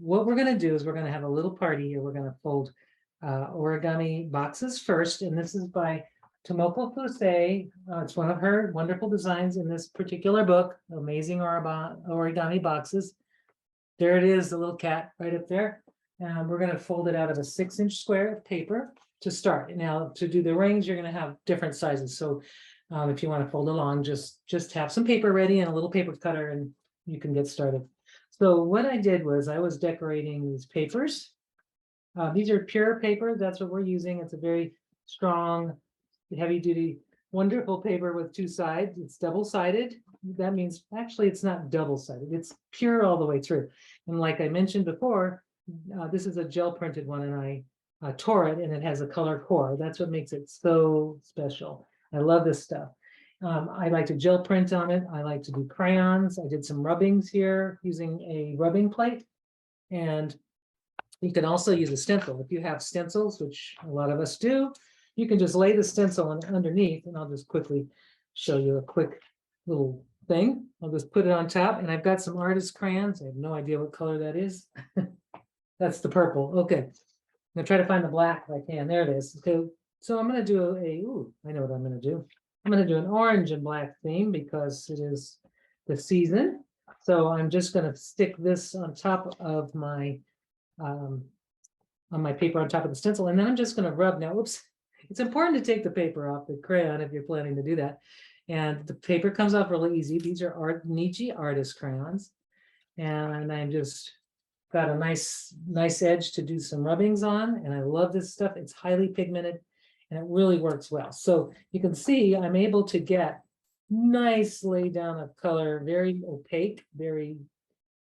what we're going to do is we're going to have a little party here. We're going to fold origami boxes first, and this is by Tomoko Fusei. It's one of her wonderful designs in this particular book, Amazing Origami Boxes. There it is, the little cat right up there. And we're going to fold it out of a 6-inch square of paper to start. Now, to do the rings, you're going to have different sizes. So if you want to fold along, just have some paper ready and a little paper cutter, and you can get started. So what I did was I was decorating these papers. These are pure paper. That's what we're using. It's a very strong, heavy-duty, wonderful paper with 2 sides. It's double-sided. That means actually it's not double-sided. It's pure all the way through. And like I mentioned before, this is a gel printed one, and I tore it, and it has a color core. That's what makes it so special. I love this stuff. I like to gel print on it. I like to do crayons. I did some rubbings here using a rubbing plate. And you can also use a stencil. If you have stencils, which a lot of us do, you can just lay the stencil underneath, and I'll just quickly show you a quick little thing. I'll just put it on top, and I've got some artist crayons. I have no idea what color that is. That's the purple. Okay. I'm gonna try to find the black if I can. There it is. Okay. So I'm gonna do I know what I'm gonna do. I'm gonna do an orange and black theme because it is the season. So I'm just gonna stick this on top of my paper on top of the stencil, and then I'm just gonna rub. Now, oops, it's important to take the paper off the crayon if you're planning to do that. And the paper comes off really easy. These are Nietzsche artist crayons, and I'm just got a nice edge to do some rubbings on, and I love this stuff. It's highly pigmented, and it really works well. So you can see I'm able to get nice lay down of color, very opaque, very,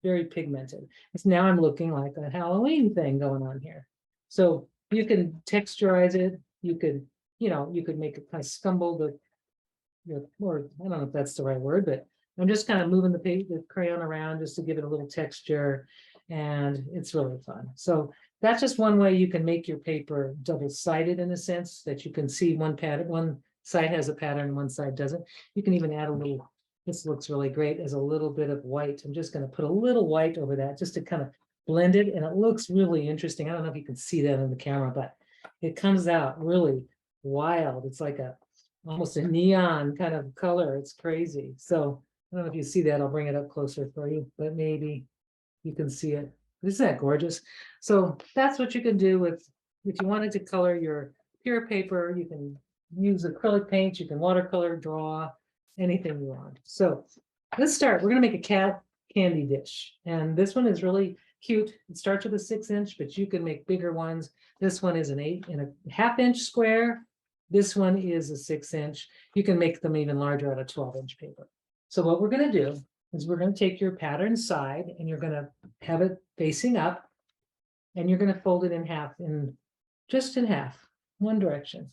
very pigmented. It's now I'm looking like a Halloween thing going on here. So you can texturize it. You could, you could make it kind of scumble or I don't know if that's the right word, but I'm just kind of moving the crayon around just to give it a little texture, and it's really fun. So that's just one way you can make your paper double-sided in a sense that you can see one pattern, one side has a pattern, one side doesn't. You can even add a little, this looks really great as a little bit of white. I'm just going to put a little white over that just to kind of blend it, and it looks really interesting. I don't know if you can see that in the camera, but it comes out really wild. It's like almost a neon kind of color. It's crazy. So I don't know if you see that. I'll bring it up closer for you, but maybe you can see it. Isn't that gorgeous? So that's what you can do with, if you wanted to color your pure paper, you can use acrylic paint, you can watercolor, draw, anything you want. So let's start. We're going to make a cat candy dish. And this one is really cute. It starts with a 6-inch, but you can make bigger ones. This one is an 8.5-inch square. This one is a 6-inch. You can make them even larger out of 12-inch paper. So what we're going to do is we're going to take your pattern side, and you're going to have it facing up, and you're going to fold it in half, just in half, one direction.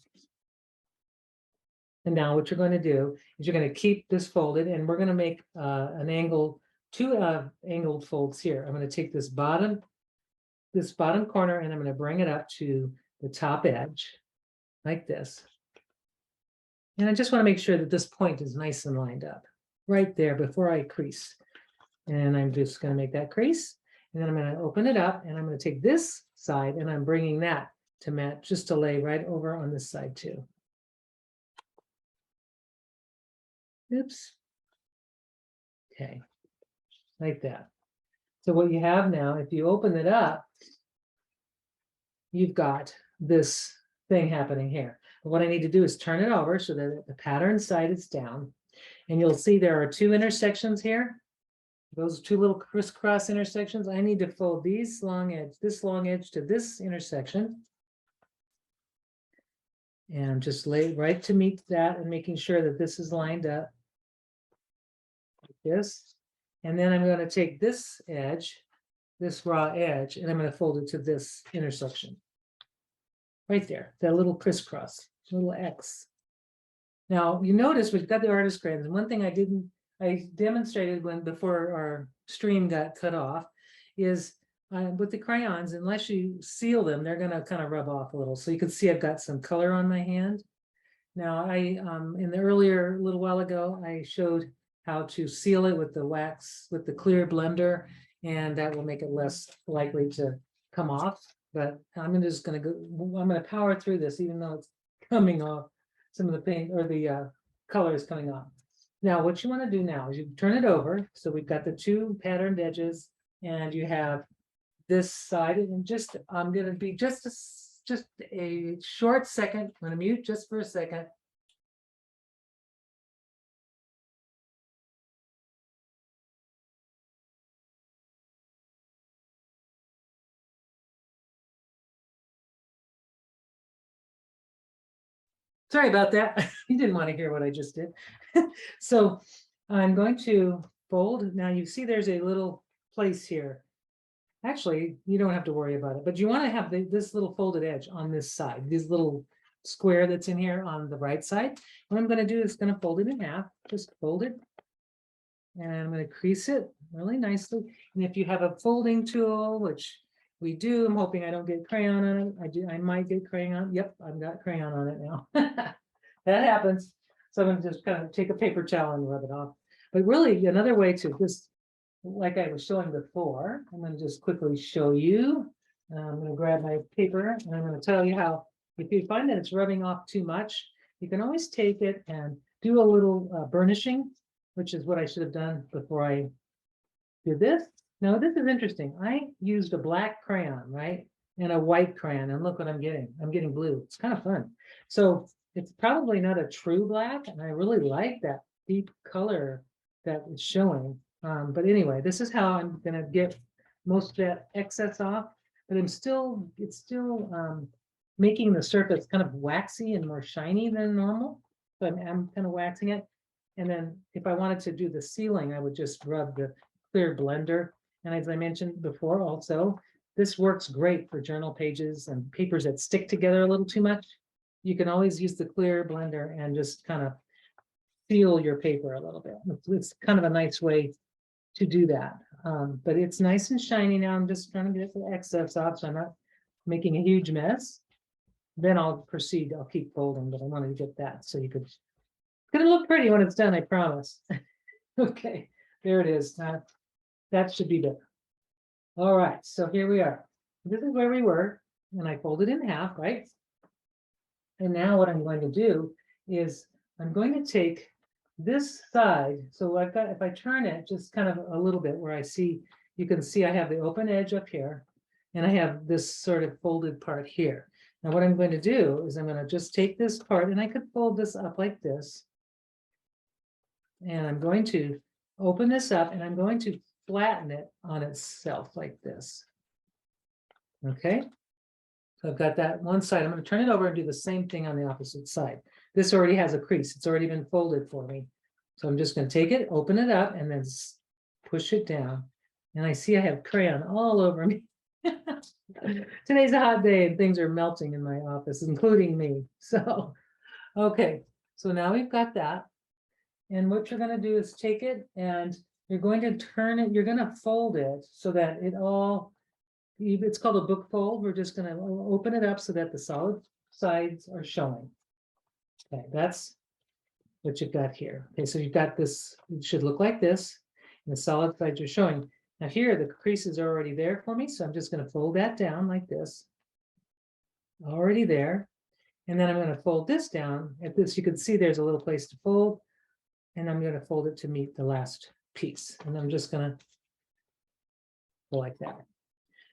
And now what you're going to do is you're going to keep this folded, and we're going to make two angled folds here. I'm going to take this bottom corner, and I'm going to bring it up to the top edge like this. And I just want to make sure that this point is nice and lined up right there before I crease. And I'm just going to make that crease. And then I'm going to open it up, and I'm going to take this side, and I'm bringing that to match, just to lay right over on this side too. Oops. Okay, like that. So what you have now, if you open it up, you've got this thing happening here. But what I need to do is turn it over so that the pattern side is down. And you'll see there are 2 intersections here. Those 2 little crisscross intersections. I need to fold this long edge to this intersection. And just lay right to meet that, and making sure that this is lined up like this. And then I'm going to take this edge, this raw edge, and I'm going to fold it to this intersection. Right there, that little crisscross, little X. Now you notice we've got the artist crayons, and one thing I demonstrated before our stream got cut off is with the crayons, unless you seal them, they're going to kind of rub off a little. So you can see I've got some color on my hand. Now in the earlier little while ago, I showed how to seal it with the wax, with the clear blender, and that will make it less likely to come off. But I'm just gonna go, I'm gonna power through this, even though it's coming off, some of the paint or the color is coming off. Now, what you want to do now is you turn it over. So we've got the two patterned edges, and you have this side, and just I'm gonna be just a short second. I'm gonna mute just for a second. Sorry about that. You didn't want to hear what I just did. So I'm going to fold. Now you see there's a little place here. Actually, you don't have to worry about it, but you want to have this little folded edge on this side, this little square that's in here on the right side. What I'm going to do is going to fold it in half, just fold it. And I'm going to crease it really nicely. And if you have a folding tool, which we do, I'm hoping I don't get crayon on it. I do. I might get crayon. Yep, I've got crayon on it now. That happens. So I'm going to just kind of take a paper towel and rub it off. But really, another way to just, like I was showing before, I'm going to just quickly show you. I'm going to grab my paper and I'm going to tell you how, if you find that it's rubbing off too much, you can always take it and do a little burnishing, which is what I should have done before I did this. Now, this is interesting. I used a black crayon, right? And a white crayon, and look what I'm getting. I'm getting blue. It's kind of fun. So it's probably not a true black, and I really like that deep color that it's showing. But anyway, this is how I'm gonna get most of that excess off, but it's still making the surface kind of waxy and more shiny than normal. So I'm kind of waxing it. And then if I wanted to do the sealing, I would just rub the clear blender. And as I mentioned before, also, this works great for journal pages and papers that stick together a little too much. You can always use the clear blender and just kind of seal your paper a little bit. It's kind of a nice way to do that. But it's nice and shiny now. I'm just trying to get the excess off so I'm not making a huge mess. Then I'll proceed. I'll keep folding, but I wanted to get that so you could. It's gonna look pretty when it's done, I promise. Okay, there it is. That should be better. All right, so here we are. This is where we were, and I folded in half, right? And now what I'm going to do is I'm going to take this side. So I've got, if I turn it just kind of a little bit where I see, you can see I have the open edge up here, and I have this sort of folded part here. Now what I'm going to do is I'm going to just take this part, and I could fold this up like this. And I'm going to open this up, and I'm going to flatten it on itself like this. Okay. So I've got that one side. I'm going to turn it over and do the same thing on the opposite side. This already has a crease. It's already been folded for me. So I'm just going to take it, open it up, and then push it down. And I see I have crayon all over me. Today's a hot day and things are melting in my office, including me. So, okay. So now we've got that. And what you're going to do is take it and you're going to turn it, you're going to fold it so that it all, it's called a book fold. We're just going to open it up so that the solid sides are showing. Okay, that's what you've got here. Okay, so you've got this, it should look like this, and the solid sides are showing. Now here, the creases are already there for me, so I'm just going to fold that down like this. Already there. And then I'm going to fold this down. At this, you can see there's a little place to fold. And I'm going to fold it to meet the last piece. And I'm just going to go like that.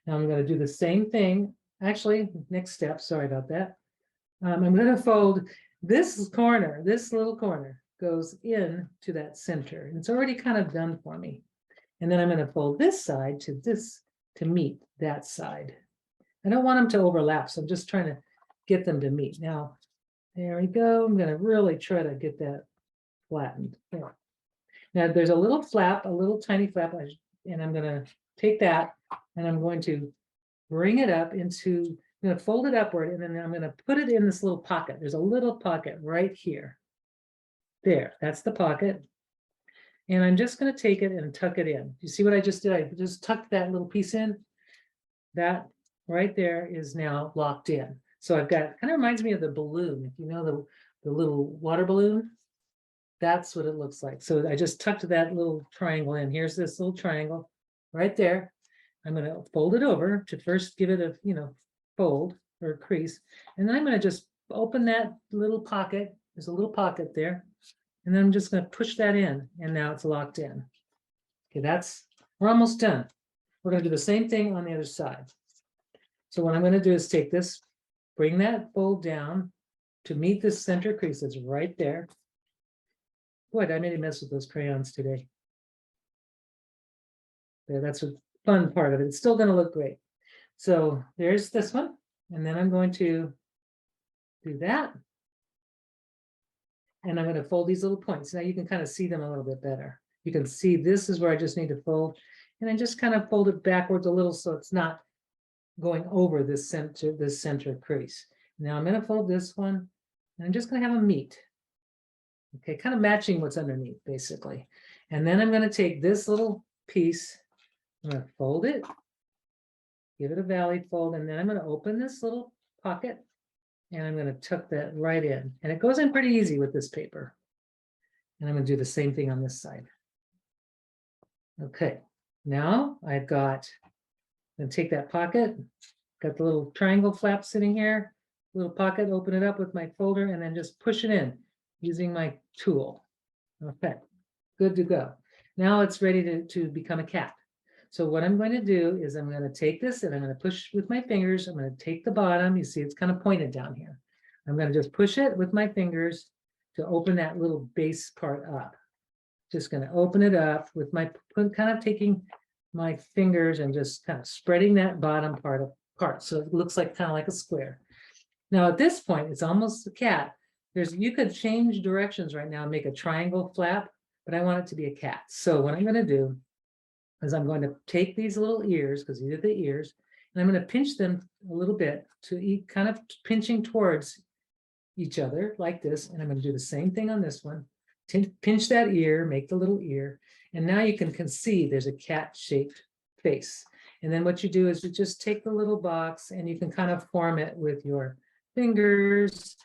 Now I'm going to do the same thing. Actually, next step, sorry about that. I'm going to fold this corner, this little corner goes in to that center. And it's already kind of done for me. And then I'm going to fold this side to this to meet that side. I don't want them to overlap, so I'm just trying to get them to meet. Now, there we go. I'm going to really try to get that flattened. There. Now there's a little flap, a little tiny flap, and I'm going to take that and I'm going to bring it up into, I'm going to fold it upward, and then I'm going to put it in this little pocket. There's a little pocket right here. There, that's the pocket. And I'm just going to take it and tuck it in. You see what I just did? I just tucked that little piece in. That right there is now locked in. So I've got, kind of reminds me of the balloon. If you know the little water balloon, that's what it looks like. So I just tucked that little triangle in. Here's this little triangle. right there. I'm going to fold it over to first give it a, fold or crease. And then I'm going to just open that little pocket. There's a little pocket there. And then I'm just going to push that in. And now it's locked in. Okay, we're almost done. We're going to do the same thing on the other side. So what I'm going to do is take this, bring that fold down to meet this center crease that's right there. Boy, I made a mess with those crayons today. Yeah, that's a fun part of it. It's still going to look great. So there's this one. And then I'm going to do that. And I'm going to fold these little points. Now you can kind of see them a little bit better. You can see this is where I just need to fold. And then just kind of fold it backwards a little so it's not going over this center crease. Now I'm going to fold this one. And I'm just going to have them meet. Okay, kind of matching what's underneath, basically. And then I'm going to take this little piece. I'm going to fold it. Give it a valley fold. And then I'm going to open this little pocket. And I'm going to tuck that right in. And it goes in pretty easy with this paper. And I'm going to do the same thing on this side. Okay, now I'm going to take that pocket, got the little triangle flap sitting here, little pocket, open it up with my folder, and then just push it in using my tool. Okay, good to go. Now it's ready to become a cat. So what I'm going to do is I'm going to take this and I'm going to push with my fingers. I'm going to take the bottom. You see it's kind of pointed down here. I'm going to just push it with my fingers to open that little base part up. Just going to open it up with my kind of taking my fingers and just kind of spreading that bottom part apart. So it looks like kind of like a square. Now at this point, it's almost a cat. You could change directions right now and make a triangle flap, but I want it to be a cat. So what I'm going to do is I'm going to take these little ears, because these are the ears, and I'm going to pinch them a little bit to kind of pinching towards each other like this. And I'm going to do the same thing on this one. Pinch that ear, make the little ear. And now you can see there's a cat-shaped face. And then what you do is you just take the little box and you can kind of form it with your fingers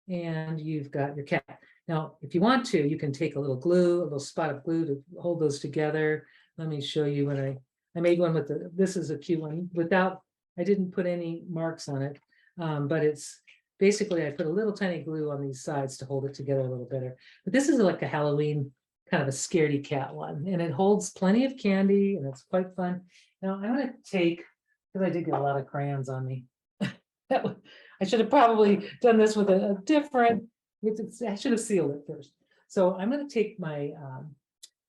and you've got your cat. Now, if you want to, you can take a little glue, a little spot of glue to hold those together. Let me show you when I made one with this is a cute one I didn't put any marks on it, but it's basically I put a little tiny glue on these sides to hold it together a little better. But this is like a Halloween kind of a scaredy cat one, and it holds plenty of candy and it's quite fun. Now I'm going to take, because I did get a lot of crayons on me. I should have probably done this with a different, I should have sealed it first. So I'm going to take my,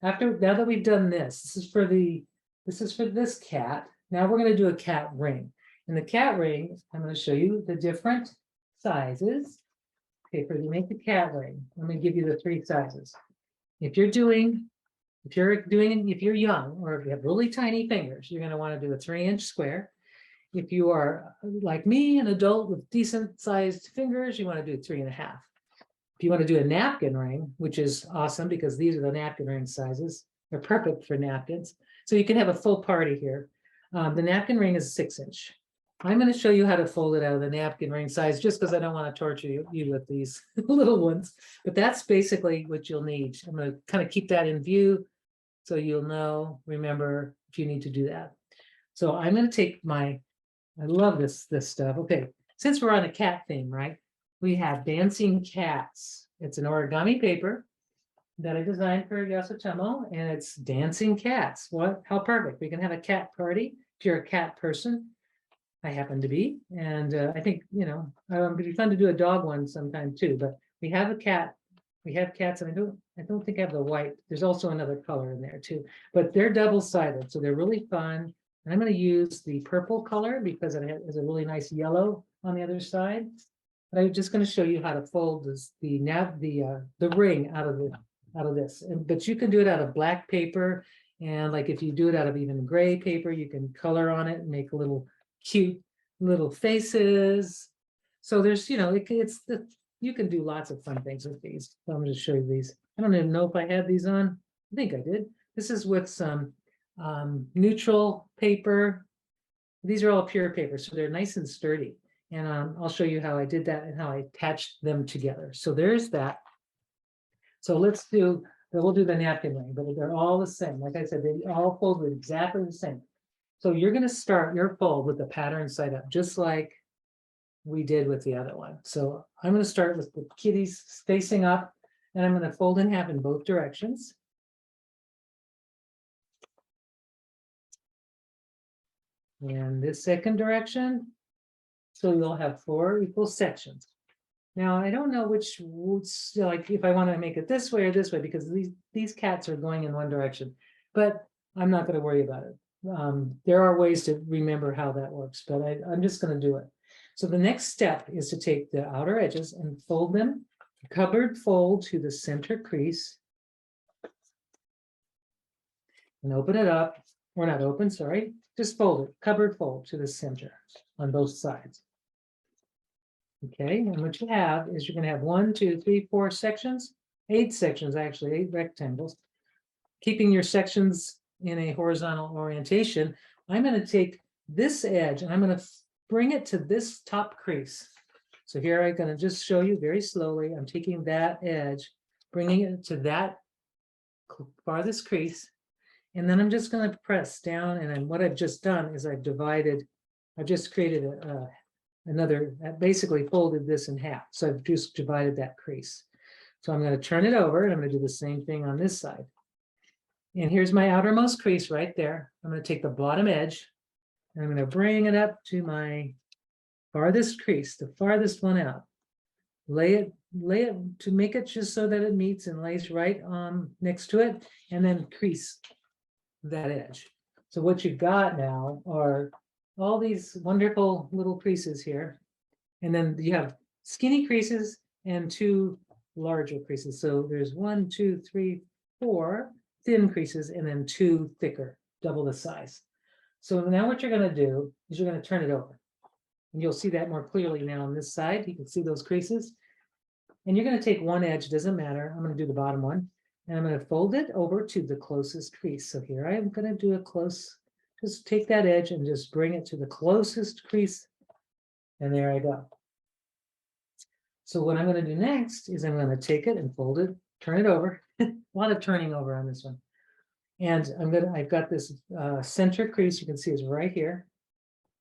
now that we've done this is for this cat. Now we're going to do a cat ring. In the cat ring, I'm going to show you the different sizes. Okay, to make the cat ring, let me give you the 3 sizes. If you're young, or if you have really tiny fingers, you're going to want to do a 3-inch square. If you are like me, an adult with decent sized fingers, you want to do 3.5. If you want to do a napkin ring, which is awesome because these are the napkin ring sizes, they're perfect for napkins. So you can have a full party here. The napkin ring is 6-inch. I'm going to show you how to fold it out of the napkin ring size, just because I don't want to torture you with these little ones. But that's basically what you'll need. I'm going to kind of keep that in view so you'll remember if you need to do that. So I'm going to take I love this stuff. Okay, since we're on a cat theme, right? We have dancing cats. It's an origami paper that I designed for Yasutomo, and it's dancing cats. How perfect. We can have a cat party if you're a cat person. I happen to be, and I think, it'd be fun to do a dog one sometime too, but we have a cat. We have cats, and I don't think I have the white. There's also another color in there too, but they're double-sided, so they're really fun. And I'm going to use the purple color because it has a really nice yellow on the other side. But I'm just going to show you how to fold the ring out of this. But you can do it out of black paper, and like if you do it out of even gray paper, you can color on it and make little cute little faces. So there's, you can do lots of fun things with these. So I'm going to show you these. I don't even know if I had these on. I think I did. This is with some neutral paper. These are all pure paper, so they're nice and sturdy. And I'll show you how I did that and how I attached them together. So there's that. So let's do So we'll do the napkin ring, but they're all the same. Like I said, they all fold with exactly the same. So you're going to start your fold with the pattern side up, just like we did with the other one. So I'm going to start with the kitties facing up, and I'm going to fold in half in both directions. And this second direction, so you'll have 4 equal sections. Now, I don't know which, like if I want to make it this way or this way, because these cats are going in one direction, but I'm not going to worry about it. There are ways to remember how that works, but I'm just going to do it. So the next step is to take the outer edges and fold them, cupboard fold to the center crease, and open it up, or not open, sorry, just fold it, cupboard fold to the center on both sides. Okay, and what you have is you're going to have 1, 2, 3, 4 sections, 8 sections, actually, 8 rectangles. Keeping your sections in a horizontal orientation, I'm going to take this edge and I'm going to bring it to this top crease. So here I'm going to just show you very slowly. I'm taking that edge, bringing it to that farthest crease, and then I'm just going to press down. And what I've just done is I've just created another, basically folded this in half. So I've just divided that crease. So I'm going to turn it over and I'm going to do the same thing on this side. And here's my outermost crease right there. I'm going to take the bottom edge and I'm going to bring it up to my farthest crease, the farthest one out. Lay it to make it just so that it meets and lays right next to it, and then crease that edge. So what you've got now are all these wonderful little creases here. And then you have skinny creases and 2 larger creases. So there's 1, 2, 3, 4 thin creases and then 2 thicker, double the size. So now what you're going to do is you're going to turn it over. And you'll see that more clearly now on this side. You can see those creases. And you're going to take one edge, doesn't matter. I'm going to do the bottom one. And I'm going to fold it over to the closest crease. So here I'm going to do a close, just take that edge and just bring it to the closest crease. And there I go. So what I'm going to do next is I'm going to take it and fold it, turn it over. A lot of turning over on this one. And I've got this center crease, you can see is right here.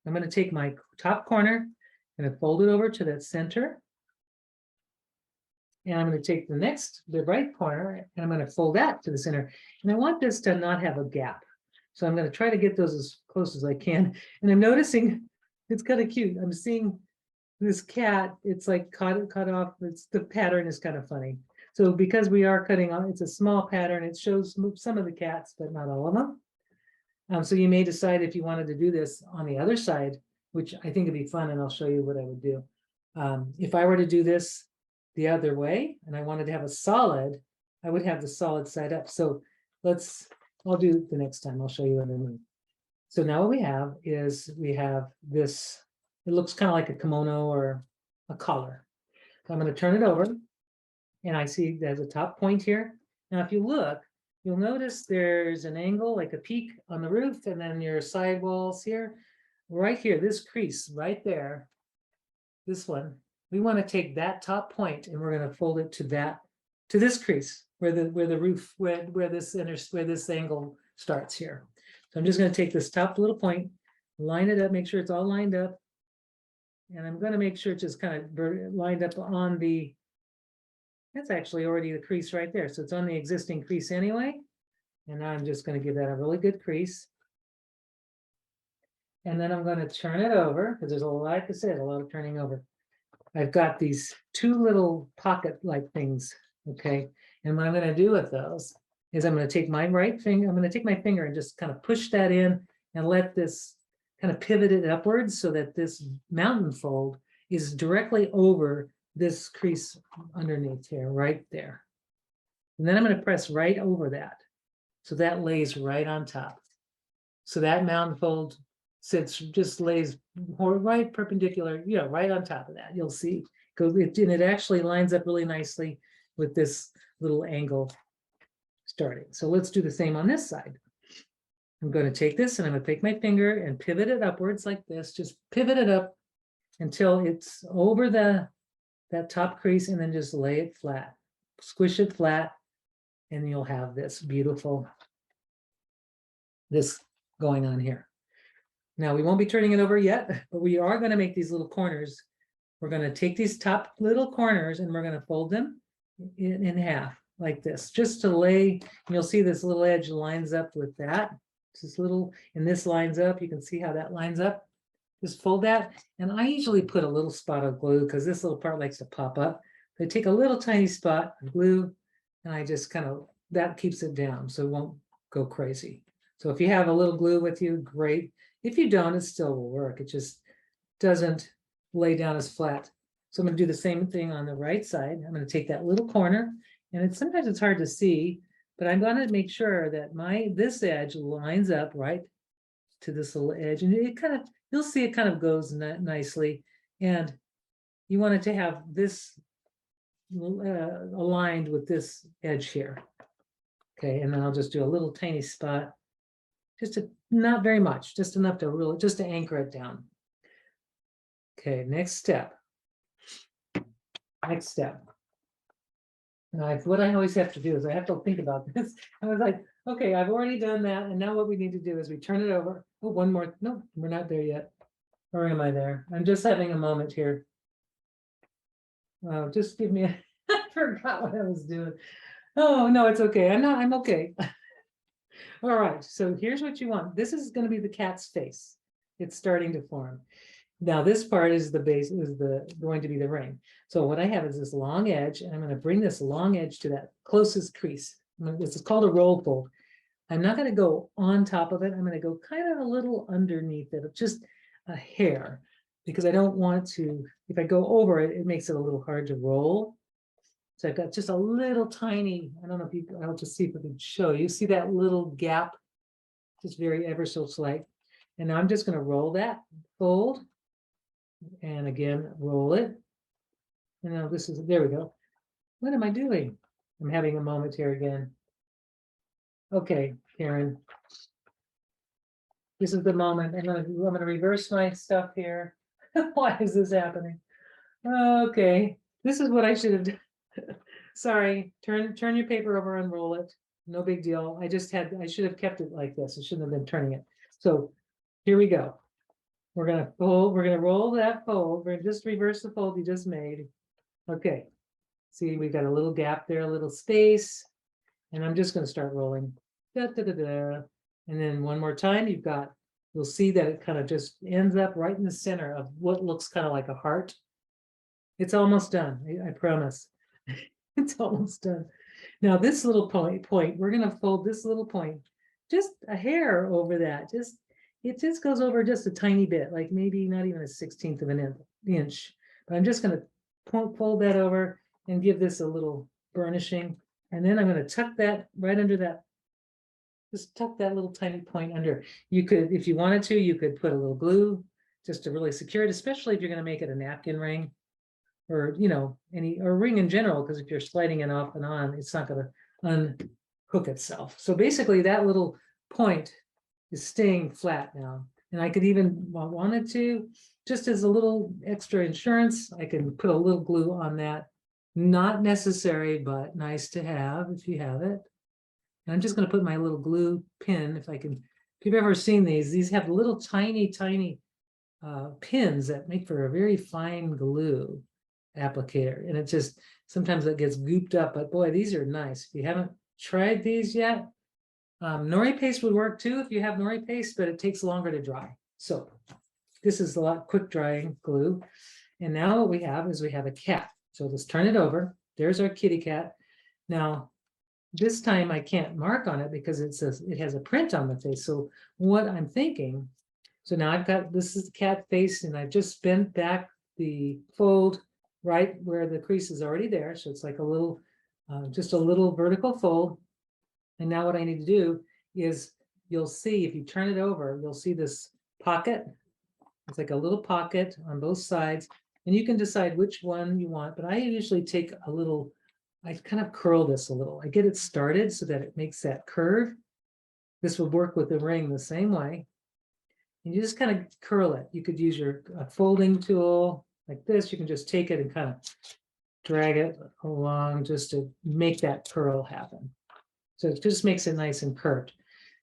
I'm going to take my top corner and fold it over to that center. And I'm going to take the right corner, and I'm going to fold that to the center. And I want this to not have a gap. So I'm going to try to get those as close as I can. And I'm noticing it's kind of cute. I'm seeing this cat, it's like cut off. The pattern is kind of funny. So because we are cutting on, it's a small pattern. It shows some of the cats, but not all of them. So you may decide if you wanted to do this on the other side, which I think would be fun, and I'll show you what I would do. If I were to do this the other way, and I wanted to have a solid, I would have the solid side up. So I'll do the next time. I'll show you what I mean. So now what we have is we have this, it looks kind of like a kimono or a collar. So I'm going to turn it over, and I see there's a top point here. Now, if you look, you'll notice there's an angle, like a peak on the roof, and then your side walls here. Right here, this crease right there, this one, we want to take that top point and we're going to fold it to this crease where the roof, where this angle starts here. So I'm just going to take this top little point, line it up, make sure it's all lined up. And I'm going to make sure it's just kind of lined up on that's actually already the crease right there. So it's on the existing crease anyway. And now I'm just going to give that a really good crease. And then I'm going to turn it over because there's like I said, a lot of turning over. I've got these 2 little pocket-like things, okay? And what I'm going to do with those is I'm going to take my right finger, I'm going to take my finger and just kind of push that in and let this kind of pivot it upwards so that this mountain fold is directly over this crease underneath here, right there. And then I'm going to press right over that. So that lays right on top. So that mountain fold just lays right perpendicular, right on top of that. You'll see, and it actually lines up really nicely with this little angle starting. So let's do the same on this side. I'm going to take this and I'm going to take my finger and pivot it upwards like this. Just pivot it up until it's over that top crease, and then just lay it flat. Squish it flat, and you'll have this beautiful, this going on here. Now we won't be turning it over yet, but we are going to make these little corners. We're going to take these top little corners and we're going to fold them in half like this, just to lay, you'll see this little edge lines up with that. This little, and this lines up, you can see how that lines up. Just fold that, and I usually put a little spot of glue because this little part likes to pop up. I take a little tiny spot of glue, and I just kind of, that keeps it down so it won't go crazy. So if you have a little glue with you, great. If you don't, it still will work. It just doesn't lay down as flat. So I'm going to do the same thing on the right side. I'm going to take that little corner, and sometimes it's hard to see, but I'm going to make sure that this edge lines up right to this little edge, and it kind of, you'll see it kind of goes nicely, and you want it to have this aligned with this edge here. Okay, and then I'll just do a little tiny spot, just to, not very much, just enough to really, just to anchor it down. Okay, next step. Next step. Now, what I always have to do is I have to think about this. I was like, okay, I've already done that, and now what we need to do is we turn it over. Oh, one more. No, we're not there yet. Or am I there? I'm just having a moment here. Just give me a, I forgot what I was doing. Oh, no, it's okay. I'm okay. All right, so here's what you want. This is going to be the cat's face. It's starting to form. Now this part is the base, is going to be the ring. So what I have is this long edge, and I'm going to bring this long edge to that closest crease. This is called a roll fold. I'm not going to go on top of it. I'm going to go kind of a little underneath it, just a hair, because I don't want to, if I go over it, it makes it a little hard to roll. So I've got just a little tiny, I don't know if you, I'll just see if I can show you. See that little gap, just very ever so slight. And now I'm just going to roll that, fold, and again, roll it. And now this is, there we go. What am I doing? I'm having a moment here again. Okay, Karen. This is the moment. I'm gonna reverse my stuff here. Why is this happening? Okay, this is what I should have done. Sorry, turn your paper over and roll it. No big deal. I should have kept it like this. I shouldn't have been turning it. So here we go. We're gonna fold, we're gonna roll that fold. We're gonna just reverse the fold you just made. Okay. See, we've got a little gap there, a little space. And I'm just gonna start rolling. Da, da, da, da. And then one more time, you'll see that it kind of just ends up right in the center of what looks kind of like a heart. It's almost done, I promise. It's almost done. Now this little point, we're gonna fold this little point, just a hair over that. It just goes over just a tiny bit, like maybe not even a 1/16 of an inch. But I'm just gonna fold that over and give this a little burnishing. And then I'm gonna tuck that right under that. Just tuck that little tiny point under. You could, if you wanted to, you could put a little glue just to really secure it, especially if you're gonna make it a napkin ring, or or ring in general, because if you're sliding it off and on, it's not going to unhook itself. So basically that little point is staying flat now. And I could even, wanted to, just as a little extra insurance, I can put a little glue on that. Not necessary, but nice to have if you have it. And I'm just going to put my little glue pin, if you've ever seen these have little tiny pins that make for a very fine glue applicator, and it just, sometimes it gets gooped up, but boy, these are nice. If you haven't tried these yet, nori paste would work too if you have nori paste, but it takes longer to dry. So this is a lot quick drying glue. And now what we have is we have a cat. So let's turn it over. There's our kitty cat. Now this time I can't mark on it because it has a print on the face. So what I'm thinking, so now I've got, this is the cat face, and I've just bent back the fold right where the crease is already there. So it's like a little, just a little vertical fold. And now what I need to do is, you'll see, if you turn it over, you'll see this pocket. It's like a little pocket on both sides, and you can decide which one you want. But I usually take a little, I kind of curl this a little. I get it started so that it makes that curve. This would work with the ring the same way. And you just kind of curl it. You could use your folding tool like this. You can just take it and kind of drag it along just to make that curl happen. So it just makes it nice and curved.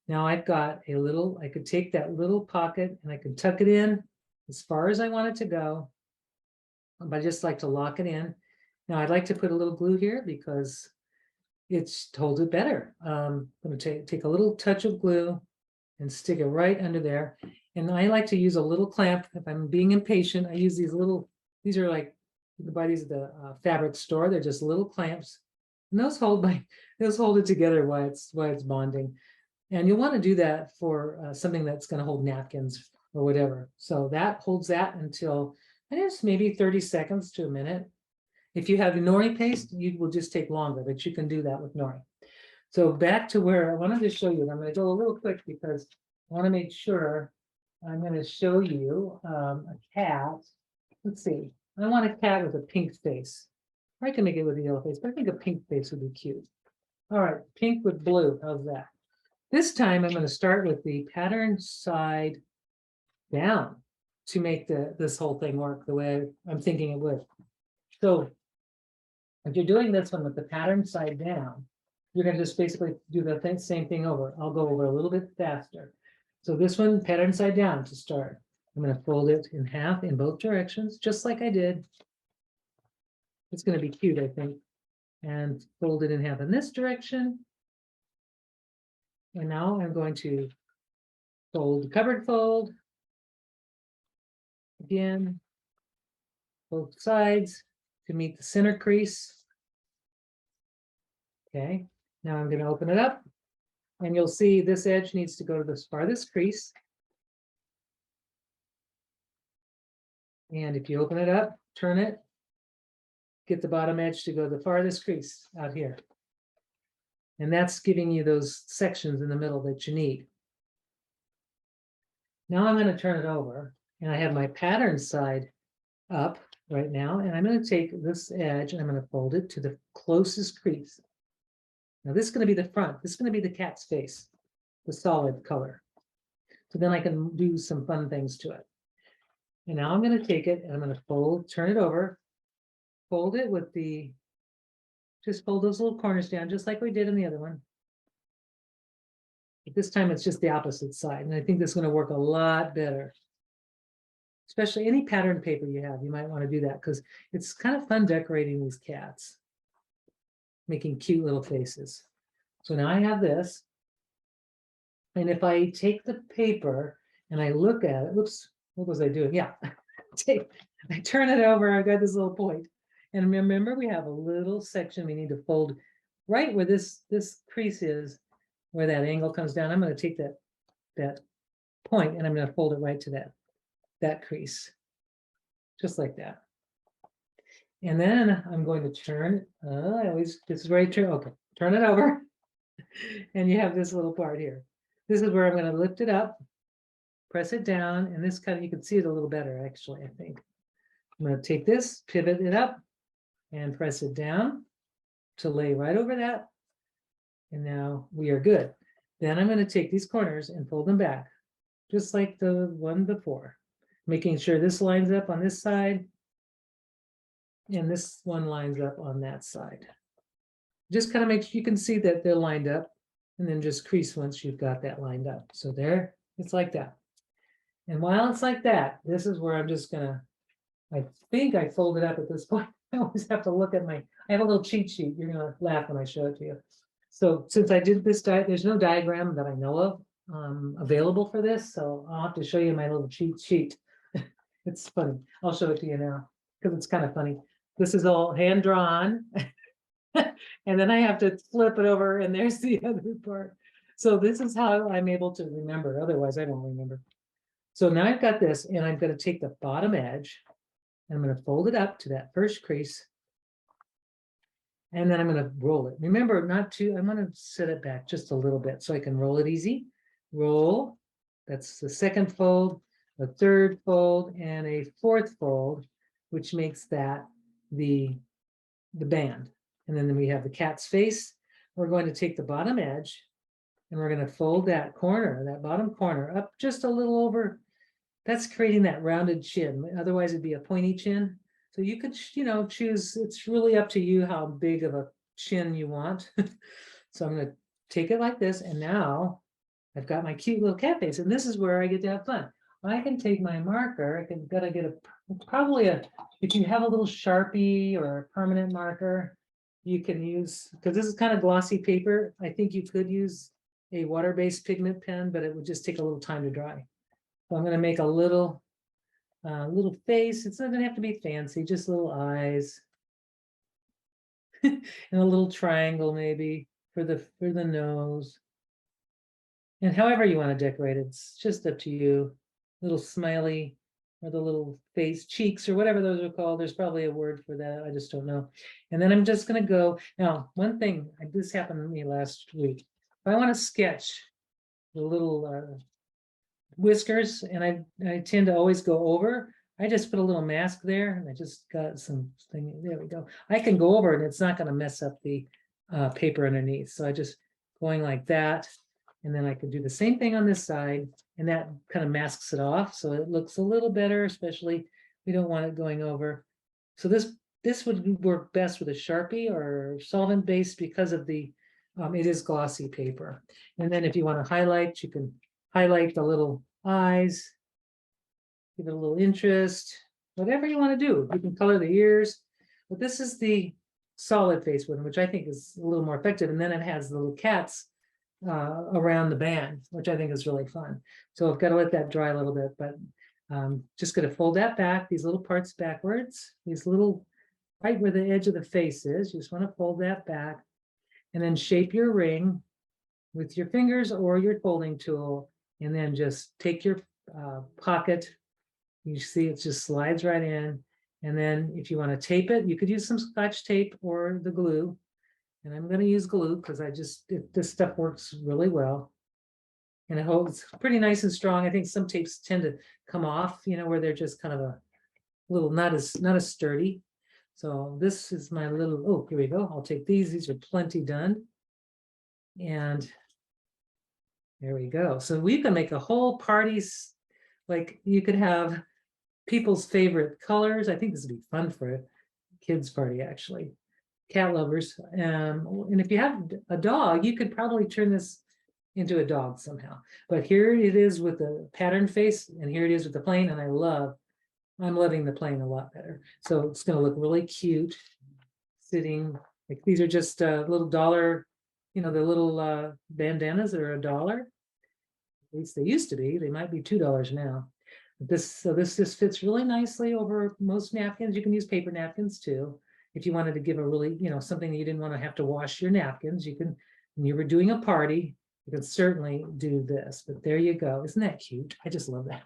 Now I've got a little, I could take that little pocket and I could tuck it in as far as I want it to go. But I just like to lock it in. Now I'd like to put a little glue here because it holds it better. I'm going to take a little touch of glue and stick it right under there. And I like to use a little clamp. If I'm being impatient, I use these little, these are like, you can buy these at the fabric store. They're just little clamps. And those hold it together while it's bonding. And you'll want to do that for something that's going to hold napkins or whatever. So that holds that until, I guess, maybe 30 seconds to a minute. If you have nori paste, you will just take longer, but you can do that with nori. So back to where I wanted to show you, and I'm going to go a little quick because I want to make sure I'm going to show you a cat. Let's see. I want a cat with a pink face. Or I can make it with a yellow face, but I think a pink face would be cute. All right, pink with blue. How's that? This time I'm going to start with the pattern side down to make this whole thing work the way I'm thinking it would. So if you're doing this one with the pattern side down, you're going to just basically do the same thing over. I'll go over a little bit faster. So this one, pattern side down to start. I'm going to fold it in half in both directions, just like I did. It's going to be cute, I think. And fold it in half in this direction. And now I'm going to fold, covered fold. Again, both sides to meet the center crease. Okay, now I'm going to open it up. And you'll see this edge needs to go to the farthest crease. And if you open it up, turn it, get the bottom edge to go to the farthest crease out here. And that's giving you those sections in the middle that you need. Now I'm going to turn it over, and I have my pattern side up right now, and I'm going to take this edge and I'm going to fold it to the closest crease. Now this is going to be the front. This is going to be the cat's face, the solid color. So then I can do some fun things to it. And now I'm going to take it and I'm going to fold, turn it over, fold it with the, just fold those little corners down, just like we did in the other one. But this time it's just the opposite side. And I think this is going to work a lot better. Especially any pattern paper you have, you might want to do that because it's kind of fun decorating these cats, making cute little faces. So now I have this. And if I take the paper and I look at it, whoops, what was I doing? Yeah, I turn it over, I've got this little point. And remember, we have a little section we need to fold right where this crease is, where that angle comes down. I'm going to take that point and I'm going to fold it right to that crease, just like that. And then I'm going to turn, this is right, okay, turn it over. And you have this little part here. This is where I'm going to lift it up, press it down, and this kind of, you can see it a little better, actually, I think. I'm going to take this, pivot it up, and press it down to lay right over that. And now we are good. Then I'm going to take these corners and fold them back, just like the one before, making sure this lines up on this side, and this one lines up on that side. Just kind of make sure you can see that they're lined up, and then just crease once you've got that lined up. So there, it's like that. And while it's like that, this is where I'm just gonna, I think I fold it up at this point. I always have to look at I have a little cheat sheet. You're gonna laugh when I show it to you. So since I did this, there's no diagram that I know of available for this. So I'll have to show you my little cheat sheet. It's funny. I'll show it to you now because it's kind of funny. This is all hand drawn. And then I have to flip it over and there's the other part. So this is how I'm able to remember. Otherwise, I don't remember. So now I've got this and I'm going to take the bottom edge and I'm going to fold it up to that first crease. And then I'm going to roll it. Remember not to, I'm going to set it back just a little bit so I can roll it easy. Roll. That's the second fold, a third fold, and a fourth fold, which makes that the band. And then we have the cat's face. We're going to take the bottom edge and we're going to fold that corner, that bottom corner up just a little over. That's creating that rounded chin. Otherwise it'd be a pointy chin. So you could, choose, it's really up to you how big of a chin you want. So I'm going to take it like this, and now I've got my cute little cat face, and this is where I get to have fun. I can take my marker, gotta get probably if you have a little Sharpie or a permanent marker, you can use, because this is kind of glossy paper, I think you could use a water-based pigment pen, but it would just take a little time to dry. So I'm gonna make a little face. It's not gonna have to be fancy, just little eyes. And a little triangle maybe for the nose. And however you want to decorate it, it's just up to you. Little smiley or the little face cheeks or whatever those are called. There's probably a word for that. I just don't know. And then I'm just going to go. Now, one thing, this happened to me last week. If I want to sketch the little whiskers, and I tend to always go over, I just put a little mask there, and I just got some thing. There we go. I can go over, and it's not going to mess up the paper underneath. So I just going like that, and then I could do the same thing on this side, and that kind of masks it off, so it looks a little better. Especially we don't want it going over. So this would work best with a Sharpie or solvent based because of the it is glossy paper. And then if you want to highlight, you can highlight the little eyes. Give it a little interest, whatever you want to do. You can color the ears, but this is the solid face one, which I think is a little more effective. And then it has the little cats around the band, which I think is really fun. So I've got to let that dry a little bit, but just going to fold that back, these little parts backwards, these little, right where the edge of the face is. You just want to fold that back and then shape your ring with your fingers or your folding tool, and then just take your pocket. You see it just slides right in. And then if you want to tape it, you could use some Scotch tape or the glue. And I'm going to use glue because this stuff works really well. And it holds pretty nice and strong. I think some tapes tend to come off, where they're just kind of a little not as sturdy. So this is my little, oh, here we go. I'll take these. These are plenty done. And there we go. So we can make a whole party. Like you could have people's favorite colors. I think this would be fun for a kids party, actually. Cat lovers. And if you have a dog, you could probably turn this into a dog somehow. But here it is with the pattern face, and here it is with the plain, and I'm loving the plain a lot better. So it's going to look really cute sitting. Like these are just little dollar, the little bandanas that are $1. At least they used to be. They might be $2 now. This just fits really nicely over most napkins. You can use paper napkins too. If you wanted to give a really, something that you didn't want to have to wash your napkins, you can, when you were doing a party, you could certainly do this. But there you go. Isn't that cute? I just love that.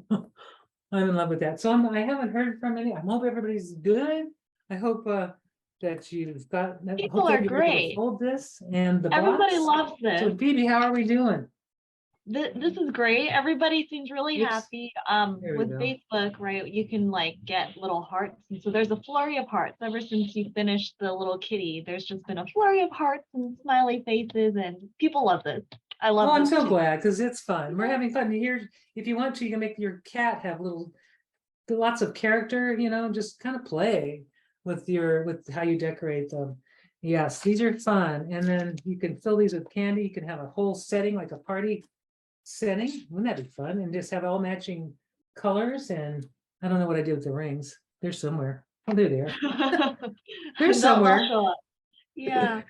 I'm in love with that. So I haven't heard from any. I hope everybody's good. I hope that you've got. People are great. Hold this and the Everybody box. loves this. So Phoebe, how are we doing? This is great. Everybody seems really happy. With go. Facebook, right? You can get little hearts, and so there's a flurry of hearts ever since you finished the little kitty. There's just been a flurry of hearts and smiley faces, and people love this. I love. Oh, I'm so glad because it's fun. We're having fun. Here, if you want to, you can make your cat have lots of character. Just kind of play with how you decorate them. Yes, these are fun, and then you can fill these with candy. You can have a whole setting like a party setting. Wouldn't that be fun? And just have all matching colors. And I don't know what I did with the rings. They're somewhere. Oh, there they are. They're somewhere. Yeah.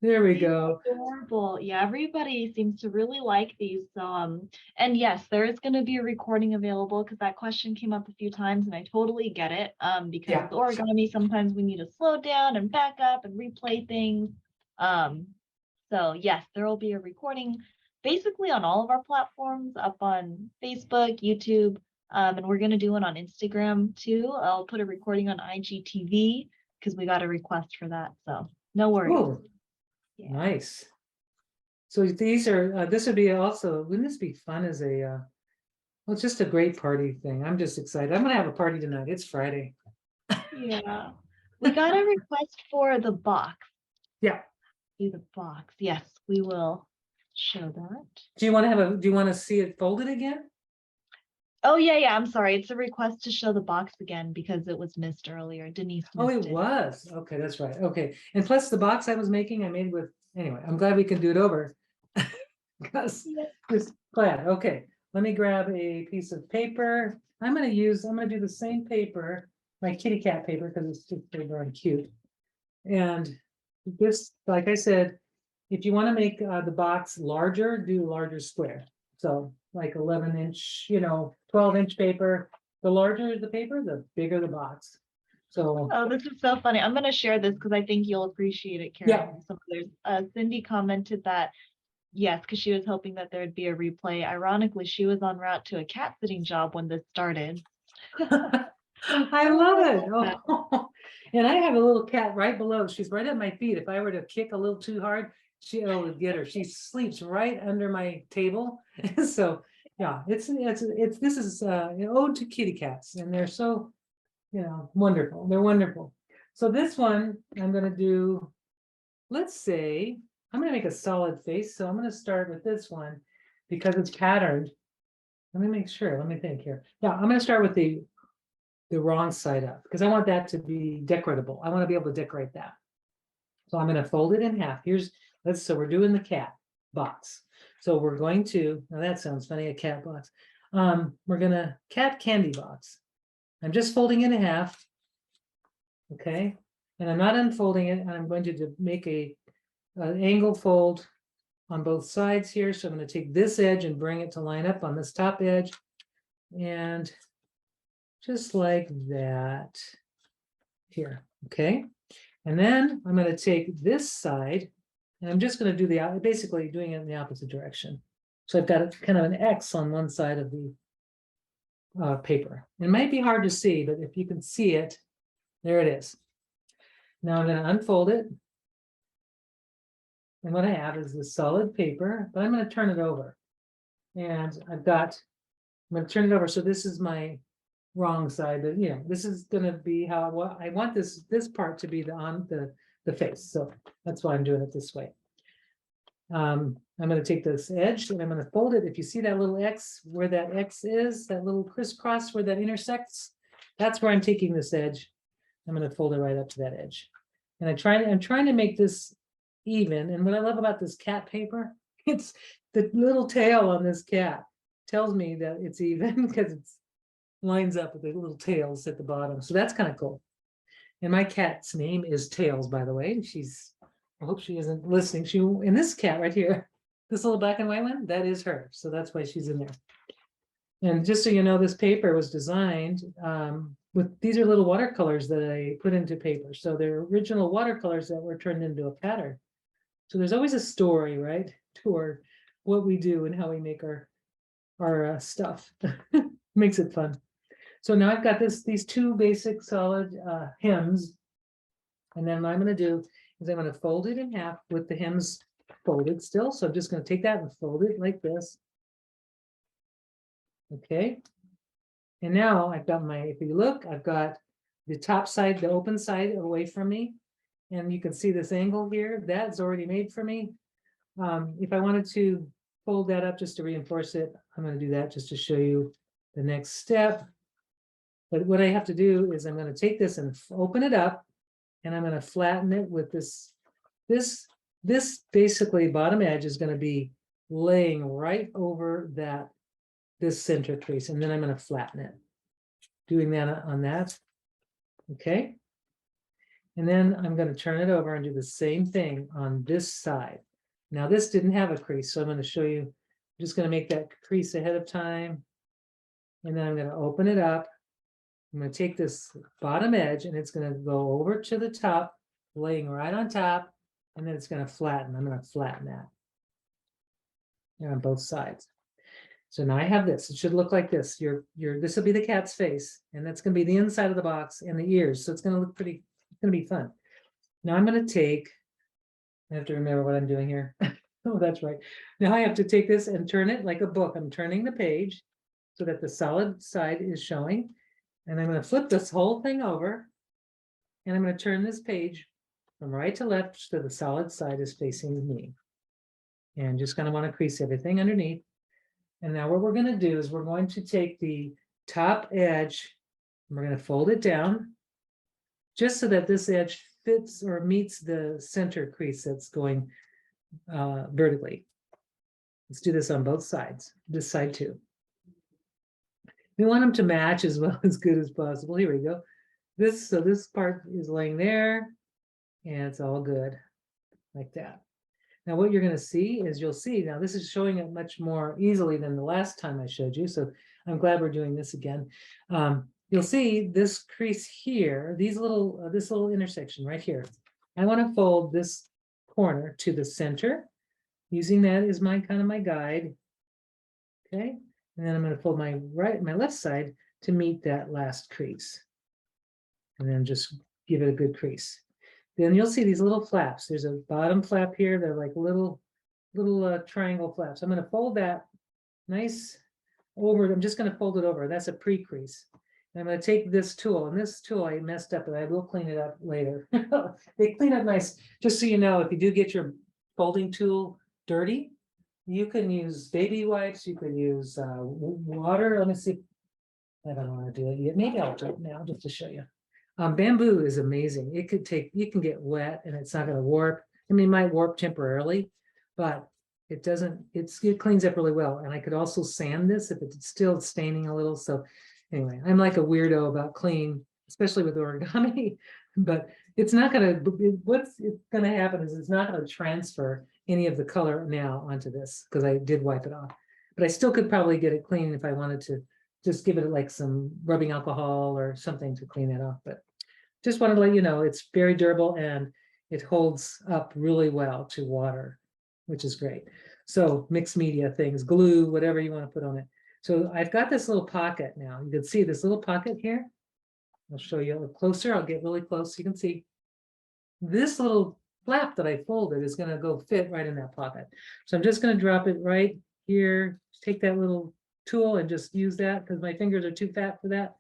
There we go. Adorable. Yeah, everybody seems to really like these. And yes, there is going to be a recording available because that question came up a few times, and I totally get it. Because with origami, sometimes we need to slow down and back up and replay things. So yes, there will be a recording basically on all of our platforms, up on Facebook, YouTube, and we're going to do one on Instagram too. I'll put a recording on IGTV because we got a request for that. So no worries. Oh, yeah. Nice. So these are, this would be also, wouldn't this be fun as well, it's just a great party thing. I'm just excited. I'm going to have a party tonight. It's Friday. Yeah. We got a request for the box. Yeah. Do the box. Yes, we will show that. Do you want to see it folded again? Oh yeah, I'm sorry. It's a request to show the box again because it was missed earlier. Denise missed it was. Okay, that's right. Okay. And plus the box I was making, I made with Anyway, I'm glad we can do it over. Because just glad. Okay, let me grab a piece of paper. I'm gonna do the same paper, my kitty cat paper, because it's just very darn cute. And this, like I said, if you want to make the box larger, do larger square. So like 11-inch, 12-inch paper. The larger the paper, the bigger the box. So Oh, this is so funny. I'm gonna share this because I think you'll appreciate it, yeah. Karen. So there's Cindy commented that yes, because she was hoping that there'd be a replay. Ironically, she was en route to a cat sitting job when this started. I love it. Oh. And I have a little cat right below. She's right at my feet. If I were to kick a little too hard, she'll get her. She sleeps right under my table. So yeah, this is an ode to kitty cats, and they're so wonderful. They're wonderful. So this one I'm going to do, let's say I'm going to make a solid face. So I'm going to start with this one because it's patterned. Let me make sure. Let me think here. Yeah, I'm going to start with the wrong side up because I want that to be decoratable. I want to be able to decorate that. So I'm going to fold it in half. So we're doing the cat box. So we're going to, now that sounds funny, a cat box. We're going to cat candy box. I'm just folding it in half. Okay. And I'm not unfolding it. And I'm going to make an angle fold on both sides here. So I'm going to take this edge and bring it to line up on this top edge. And just like that here, okay? And then I'm going to take this side, and I'm just going to do basically doing it in the opposite direction. So I've got kind of an X on one side of the paper. It might be hard to see, but if you can see it, there it is. Now I'm going to unfold it. And what I have is this solid paper, but I'm going to turn it over. And I'm going to turn it over. So this is my wrong side, but this is going to be how I want this part to be on the face. So that's why I'm doing it this way. I'm going to take this edge and I'm going to fold it. If you see that little X, where that X is, that little crisscross where that intersects, that's where I'm taking this edge. I'm going to fold it right up to that edge. And I'm trying to make this even. And what I love about this cat paper, it's the little tail on this cat tells me that it's even because it's lines up with the little tails at the bottom. So that's kind of cool. And my cat's name is Tails, by the way. I hope she isn't listening. And this cat right here, this little black and white one, that is her. So that's why she's in there. And just so you know, this paper was designed these are little watercolors that I put into paper. So they're original watercolors that were turned into a pattern. So there's always a story, right? Toward what we do and how we make our stuff. Makes it fun. So now I've got these two basic solid hems. And then what I'm going to do is I'm going to fold it in half with the hems folded still. So I'm just going to take that and fold it like this. Okay. And now I've got if you look, I've got the top side, the open side away from me. And you can see this angle here. That's already made for me. If I wanted to fold that up just to reinforce it, I'm going to do that just to show you the next step. But what I have to do is I'm going to take this and open it up, and I'm going to flatten it with this basically bottom edge is going to be laying right over this center crease, and then I'm going to flatten it. Doing that on that. Okay. And then I'm going to turn it over and do the same thing on this side. Now this didn't have a crease, so I'm going to show you. I'm just going to make that crease ahead of time. And then I'm going to open it up. I'm going to take this bottom edge and it's going to go over to the top, laying right on top, and then it's going to flatten. I'm going to flatten that on both sides. So now I have this. It should look like this. This will be the cat's face, and that's going to be the inside of the box and the ears. So it's going to look pretty. It's going to be fun. Now I'm going to take. I have to remember what I'm doing here. Oh, that's right. Now I have to take this and turn it like a book. I'm turning the page so that the solid side is showing. And I'm going to flip this whole thing over. And I'm going to turn this page from right to left so the solid side is facing me. And just going to want to crease everything underneath. And now what we're going to do is we're going to take the top edge and we're going to fold it down just so that this edge fits or meets the center crease that's going vertically. Let's do this on both sides, this side too. We want them to match as well as good as possible. Here we go. So this part is laying there and it's all good like that. Now what you're going to see is you'll see, now this is showing it much more easily than the last time I showed you. So I'm glad we're doing this again. You'll see this crease here, this little intersection right here. I want to fold this corner to the center, using that as my kind of my guide. Okay, and then I'm going to fold my left side to meet that last crease. And then just give it a good crease. Then you'll see these little flaps. There's a bottom flap here. They're like little triangle flaps. I'm going to fold that nice over. I'm just going to fold it over. That's a pre-crease. And I'm going to take this tool, and this tool I messed up, but I will clean it up later. They clean up nice. Just so you know, if you do get your folding tool dirty, you can use baby wipes. You can use water. Let me see. I don't want to do it yet. Maybe I'll do it now just to show you. Bamboo is amazing. You can get wet and it's not going to warp. I mean, it might warp temporarily, but it doesn't, it cleans up really well. And I could also sand this if it's still staining a little. So anyway, I'm like a weirdo about clean, especially with origami, but it's not going to, what's going to happen is it's not going to transfer any of the color now onto this because I did wipe it off. But I still could probably get it clean if I wanted to just give it like some rubbing alcohol or something to clean that off. But just wanted to let you know, it's very durable and it holds up really well to water, which is great. So mixed media things, glue, whatever you want to put on it. So I've got this little pocket now. You can see this little pocket here. I'll show you a little closer. I'll get really close so you can see. This little flap that I folded is going to go fit right in that pocket. So I'm just going to drop it right here. Take that little tool and just use that because my fingers are too fat for that.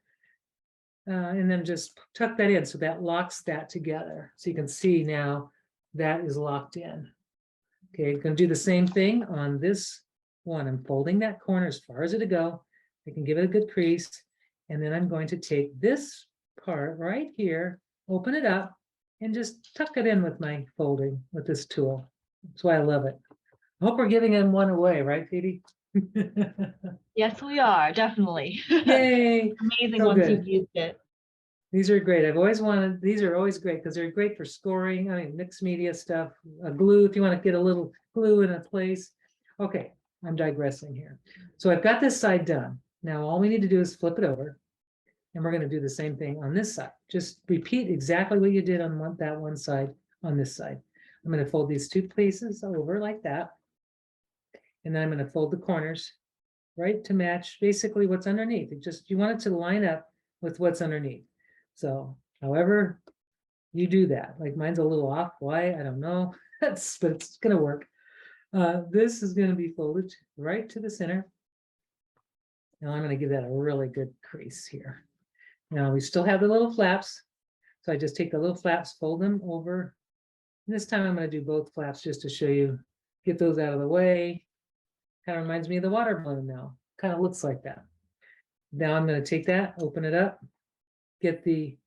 And then just tuck that in so that locks that together. So you can see now that is locked in. Okay, I'm going to do the same thing on this one. I'm folding that corner as far as it'll go. I can give it a good crease. And then I'm going to take this part right here, open it up, and just tuck it in with my folding with this tool. That's why I love it. I hope we're giving them one away, right, Phoebe? Yes, we are, definitely. Yay! Amazing So once good. you've used it. These are great. I've always wanted, these are always great because they're great for scoring. I mean, mixed media stuff, glue, if you want to get a little glue in a place. Okay, I'm digressing here. So I've got this side done. Now all we need to do is flip it over. And we're going to do the same thing on this side. Just repeat exactly what you did on that one side on this side. I'm going to fold these two pieces over like that. And then I'm going to fold the corners right to match basically what's underneath. You want it to line up with what's underneath. So however you do that, like mine's a little off. Why? I don't know. But it's going to work. This is going to be folded right to the center. Now I'm going to give that a really good crease here. Now we still have the little flaps. So I just take the little flaps, fold them over. This time I'm going to do both flaps just to show you, get those out of the way. Kind of reminds me of the water balloon now. Kind of looks like that. Now I'm going to take that, open it up, get the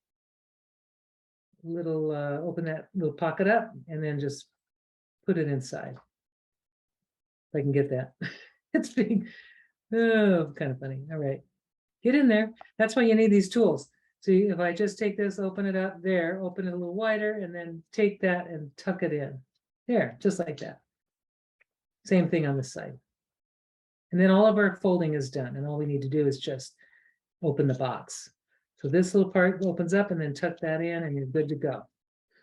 little, open that little pocket up, and then just put it inside. If I can get that. It's being, oh, kind of funny. All right. Get in there. That's why you need these tools. So if I just take this, open it up there, open it a little wider, and then take that and tuck it in. There, just like that. Same thing on this side. And then all of our folding is done. And all we need to do is just open the box. So this little part opens up and then tuck that in and you're good to go.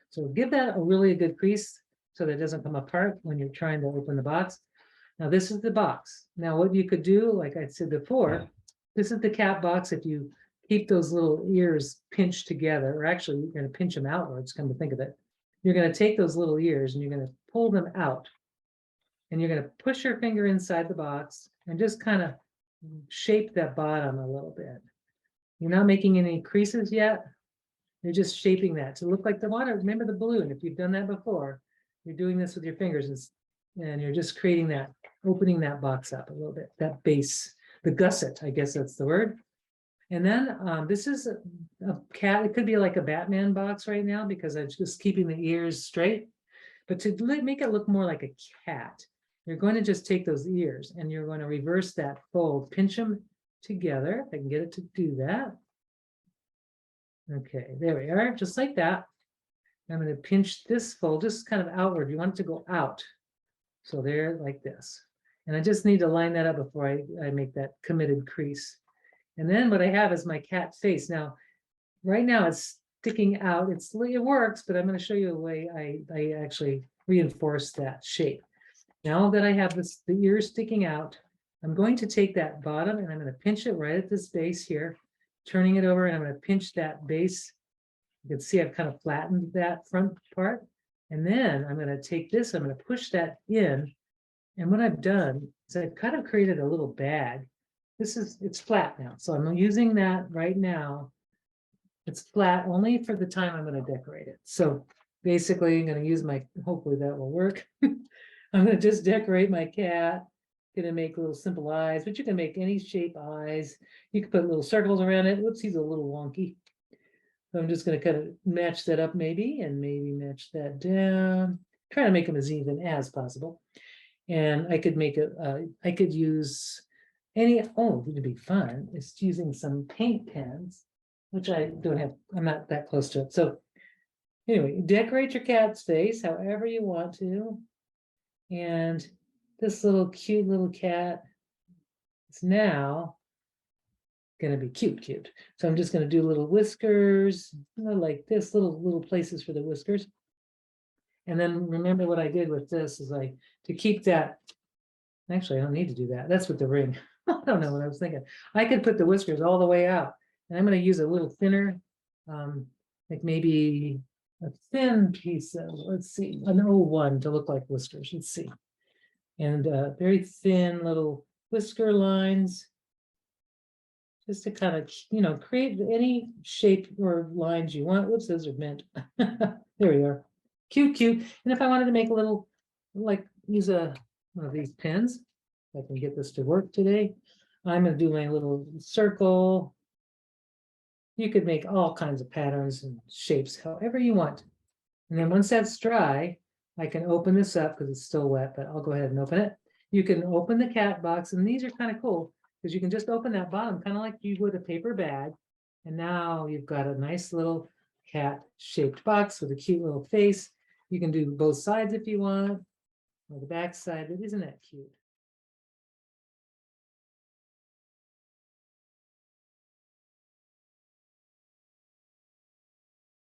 So give that a really good crease so that it doesn't come apart when you're trying to open the box. Now this is the box. Now what you could do, like I said before, this is the cap box. If you keep those little ears pinched together, or actually you're going to pinch them outwards, come to think of it, you're going to take those little ears and you're going to pull them out. And you're going to push your finger inside the box and just kind of shape that bottom a little bit. You're not making any creases yet. You're just shaping that to look like the water. Remember the balloon. If you've done that before, you're doing this with your fingers and you're just creating that, opening that box up a little bit, that base, the gusset, I guess that's the word. And then this is a cat. It could be like a Batman box right now because I'm just keeping the ears straight. But to make it look more like a cat, you're going to just take those ears and you're going to reverse that fold, pinch them together. If I can get it to do that. Okay, there we are, just like that. I'm going to pinch this fold just kind of outward. You want it to go out. So there, like this. And I just need to line that up before I make that committed crease. And then what I have is my cat face. Now, right now it's sticking out. It works, but I'm going to show you a way I actually reinforce that shape. Now that I have the ears sticking out, I'm going to take that bottom and I'm going to pinch it right at this base here, turning it over, and I'm going to pinch that base. You can see I've kind of flattened that front part. And then I'm going to take this, I'm going to push that in. And what I've done is I've kind of created a little bag. It's flat now. So I'm using that right now. It's flat only for the time I'm going to decorate it. So basically I'm going to use hopefully that will work. I'm going to just decorate my cat. Going to make little simple eyes, but you can make any shape eyes. You can put little circles around it. Whoops, he's a little wonky. So I'm just going to kind of match that up maybe, and maybe match that down. Try to make them as even as possible. And I could make it, I could use it would be fun, is using some paint pens, which I don't have, I'm not that close to it. So anyway, decorate your cat's face however you want to. And this little cute little cat is now going to be cute. So I'm just going to do little whiskers, like this, little places for the whiskers. And then remember what I did with this is to keep that, actually I don't need to do that. That's with the ring. I don't know what I was thinking. I could put the whiskers all the way out, and I'm going to use a little thinner, like maybe a thin piece of, let's see, an 01 to look like whiskers. Let's see. And very thin little whisker lines, just to kind of, create any shape or lines you want. Whoops, those are bent. There we are. Cute. And if I wanted to make a little, like use one of these pens, if I can get this to work today, I'm going to do my little circle. You could make all kinds of patterns and shapes, however you want. And then once that's dry, I can open this up because it's still wet, but I'll go ahead and open it. You can open the cat box, and these are kind of cool because you can just open that bottom, kind of like you would a paper bag. And now you've got a nice little cat shaped box with a cute little face. You can do both sides if you want, or the back side, but isn't that cute?